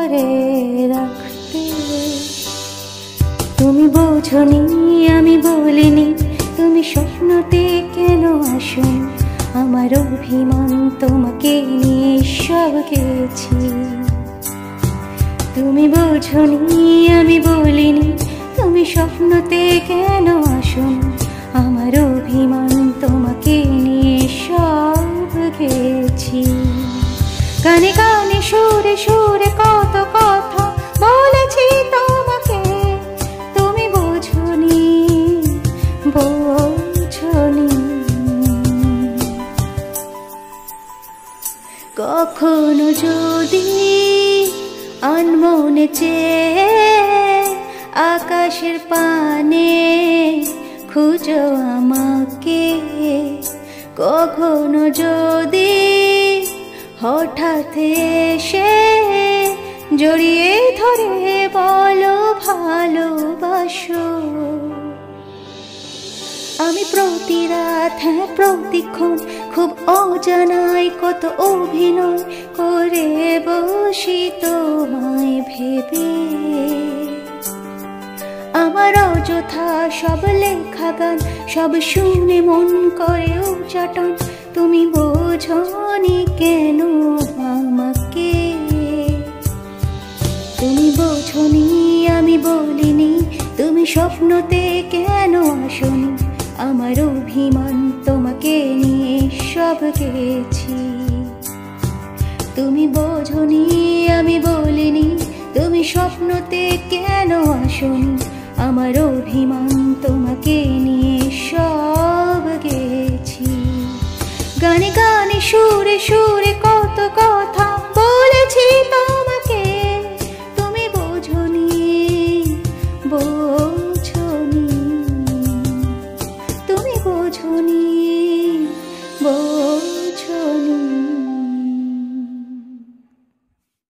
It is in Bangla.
ধরে রাখতে। তুমি বোঝনি আমি বলিনি, তুমি স্বপ্নতে কেন আসোনি, আমার অভিমান তোমাকে নিয়ে সব গেছি। তুমি বোঝনি আমি বলিনি, তুমি স্বপ্নতে কেন আসোনি, আমার অভিমান তোমাকে নিয়ে সব গেছি। গানে গানে সুরে সুরে কত কথা বলেছি তোমাকে, তুমি বোঝনি বোঝনি। কখনো যদি আনমনে চেয়ে আকাশের পানে খুঁজো আমাকে, কখনো যদি হঠাৎ এসে জড়িয়ে ধরে বলো ভালোবাসো। আমি প্রতি রাত হ্যাঁ প্রতিক্ষণ খুব অজানায় কত অভিনয় করে বসি তোমায় ভেবে। আমার অযথা সব লেখা গান সব শুনে মন করে উচ্চাটন, তুমি বোঝনি কেন আমাকে। তুমি বোঝনি আমি বলিনি, তুমি স্বপ্নতে কেন আসোনি, আমার অভিমান তোমাকে নিয়ে সব গেছি। তুমি বোঝনি আমি বলিনি, তুমি স্বপ্নতে কেন আসোনি, আমার অভিমান তোমাকে নিয়ে সব গেছি। গানে গানে সুরে সুরে